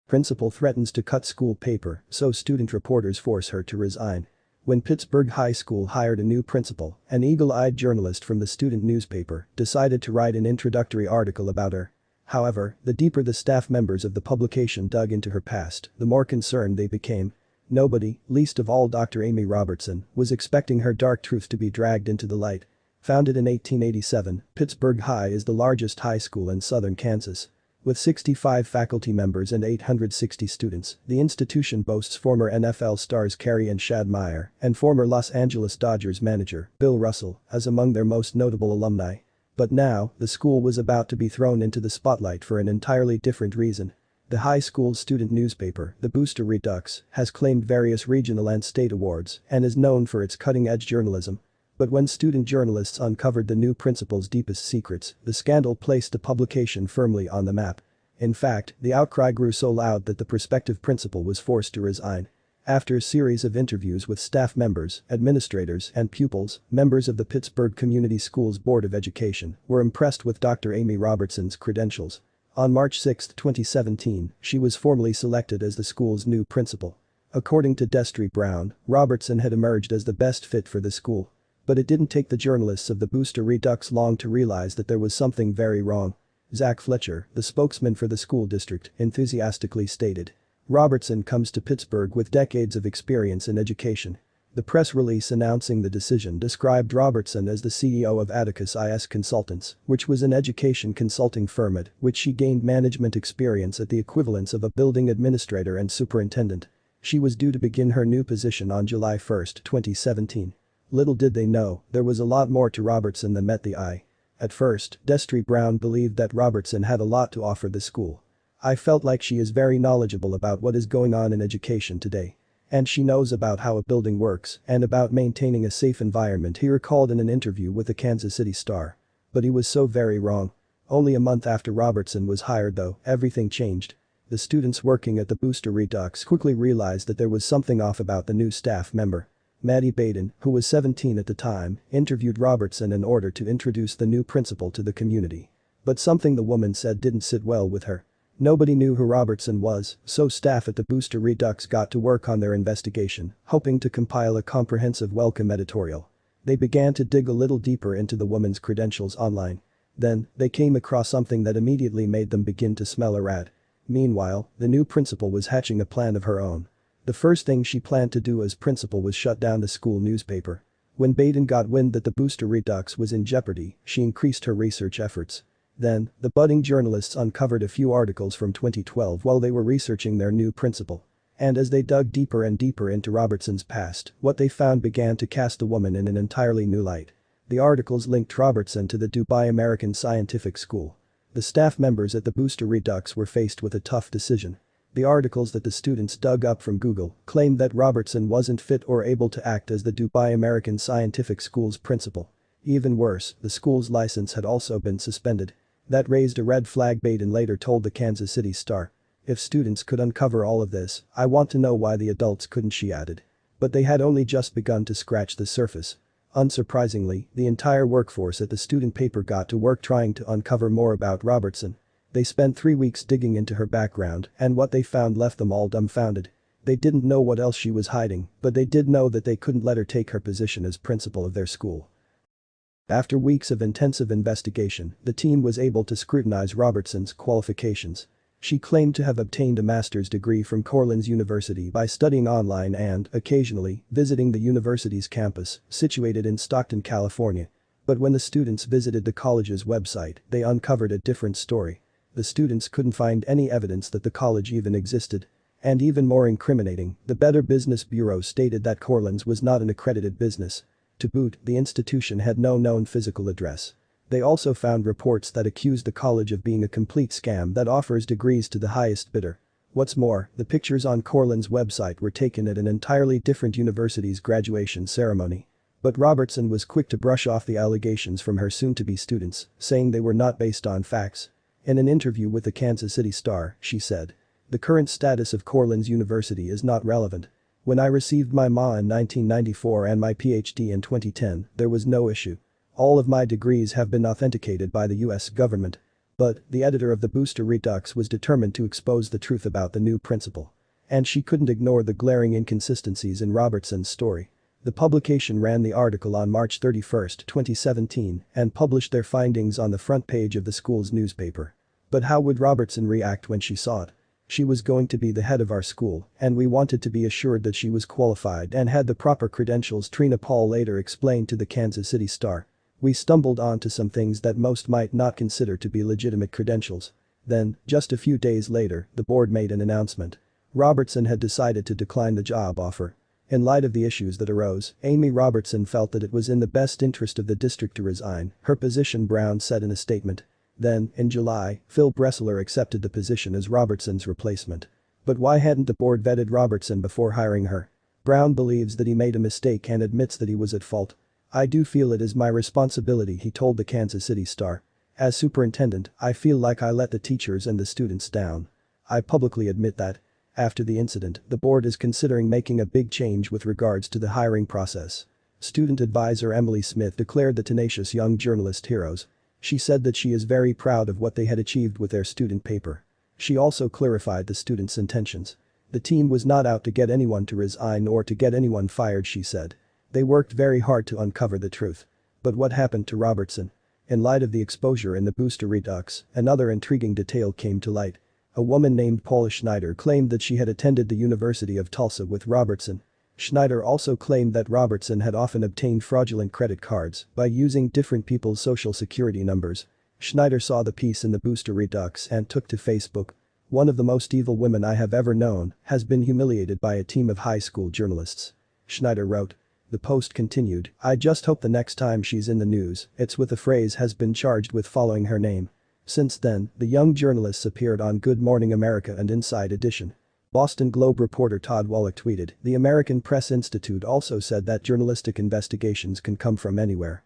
Principal threatens to cut school paper, so student reporters force her to resign. When Pittsburgh High School hired a new principal, an eagle-eyed journalist from the student newspaper decided to write an introductory article about her. However, the deeper the staff members of the publication dug into her past, the more concerned they became. Nobody, least of all Dr. Amy Robertson, was expecting her dark truth to be dragged into the light. Founded in 1887, Pittsburgh High is the largest high school in southern Kansas. With 65 faculty members and 860 students, the institution boasts former NFL stars Carrie and Shad Meyer and former Los Angeles Dodgers manager Bill Russell as among their most notable alumni. But now, the school was about to be thrown into the spotlight for an entirely different reason. The high school's student newspaper, the Booster Redux, has claimed various regional and state awards and is known for its cutting-edge journalism. But when student journalists uncovered the new principal's deepest secrets, the scandal placed the publication firmly on the map. In fact, the outcry grew so loud that the prospective principal was forced to resign. After a series of interviews with staff members, administrators, and pupils, members of the Pittsburgh Community Schools Board of Education were impressed with Dr. Amy Robertson's credentials. On March 6, 2017, she was formally selected as the school's new principal. According to Destry Brown, Robertson had emerged as the best fit for the school. But it didn't take the journalists of the Booster Redux long to realize that there was something very wrong. Zach Fletcher, the spokesman for the school district, enthusiastically stated. Robertson comes to Pittsburgh with decades of experience in education. The press release announcing the decision described Robertson as the CEO of Atticus IS Consultants, which was an education consulting firm at which she gained management experience at the equivalence of a building administrator and superintendent. She was due to begin her new position on July 1, 2017. Little did they know, there was a lot more to Robertson than met the eye. At first, Destry Brown believed that Robertson had a lot to offer the school. I felt like she is very knowledgeable about what is going on in education today. And she knows about how a building works and about maintaining a safe environment, he recalled in an interview with the Kansas City Star. But he was so very wrong. Only a month after Robertson was hired though, everything changed. The students working at the Booster Redux quickly realized that there was something off about the new staff member. Maddie Baden, who was 17 at the time, interviewed Robertson in order to introduce the new principal to the community. But something the woman said didn't sit well with her. Nobody knew who Robertson was, so staff at the Booster Redux got to work on their investigation, hoping to compile a comprehensive welcome editorial. They began to dig a little deeper into the woman's credentials online. Then, they came across something that immediately made them begin to smell a rat. Meanwhile, the new principal was hatching a plan of her own. The first thing she planned to do as principal was shut down the school newspaper. When Baden got wind that the Booster Redux was in jeopardy, she increased her research efforts. Then, the budding journalists uncovered a few articles from 2012 while they were researching their new principal. And as they dug deeper and deeper into Robertson's past, what they found began to cast the woman in an entirely new light. The articles linked Robertson to the Dubai American Scientific School. The staff members at the Booster Redux were faced with a tough decision. The articles that the students dug up from Google claimed that Robertson wasn't fit or able to act as the Dubai American Scientific School's principal. Even worse, the school's license had also been suspended. That raised a red flag, Baden later told the Kansas City Star. If students could uncover all of this, I want to know why the adults couldn't, she added. But they had only just begun to scratch the surface. Unsurprisingly, the entire workforce at the student paper got to work trying to uncover more about Robertson. They spent 3 weeks digging into her background, and what they found left them all dumbfounded. They didn't know what else she was hiding, but they did know that they couldn't let her take her position as principal of their school. After weeks of intensive investigation, the team was able to scrutinize Robertson's qualifications. She claimed to have obtained a master's degree from Cortland's University by studying online and, occasionally, visiting the university's campus, situated in Stockton, California. But when the students visited the college's website, they uncovered a different story. The students couldn't find any evidence that the college even existed. And even more incriminating, the Better Business Bureau stated that Cortland's was not an accredited business. To boot, the institution had no known physical address. They also found reports that accused the college of being a complete scam that offers degrees to the highest bidder. What's more, the pictures on Cortland's website were taken at an entirely different university's graduation ceremony. But Robertson was quick to brush off the allegations from her soon-to-be students, saying they were not based on facts. In an interview with the Kansas City Star, she said, "The current status of Cortland's University is not relevant. When I received my MA in 1994 and my PhD in 2010, there was no issue. All of my degrees have been authenticated by the US government. But, the editor of the Booster Redux was determined to expose the truth about the new principal. And she couldn't ignore the glaring inconsistencies in Robertson's story. The publication ran the article on March 31, 2017, and published their findings on the front page of the school's newspaper. But how would Robertson react when she saw it? She was going to be the head of our school, and we wanted to be assured that she was qualified and had the proper credentials, Trina Paul later explained to the Kansas City Star. We stumbled onto some things that most might not consider to be legitimate credentials. Then, just a few days later, the board made an announcement. Robertson had decided to decline the job offer. In light of the issues that arose, Amy Robertson felt that it was in the best interest of the district to resign her position, Brown said in a statement. Then, in July, Phil Bressler accepted the position as Robertson's replacement. But why hadn't the board vetted Robertson before hiring her? Brown believes that he made a mistake and admits that he was at fault. I do feel it is my responsibility, he told the Kansas City Star. As superintendent, I feel like I let the teachers and the students down. I publicly admit that. After the incident, the board is considering making a big change with regards to the hiring process. Student advisor Emily Smith declared the tenacious young journalist heroes. She said that she is very proud of what they had achieved with their student paper. She also clarified the students' intentions. The team was not out to get anyone to resign or to get anyone fired, she said. They worked very hard to uncover the truth. But what happened to Robertson? In light of the exposure in the Booster Redux, another intriguing detail came to light. A woman named Paula Schneider claimed that she had attended the University of Tulsa with Robertson. Schneider also claimed that Robertson had often obtained fraudulent credit cards by using different people's social security numbers. Schneider saw the piece in the Booster Redux and took to Facebook. One of the most evil women I have ever known has been humiliated by a team of high school journalists. Schneider wrote. The post continued, I just hope the next time she's in the news, it's with the phrase has been charged with following her name. Since then, the young journalists appeared on Good Morning America and Inside Edition. Boston Globe reporter Todd Wallach tweeted, the American Press Institute also said that journalistic investigations can come from anywhere.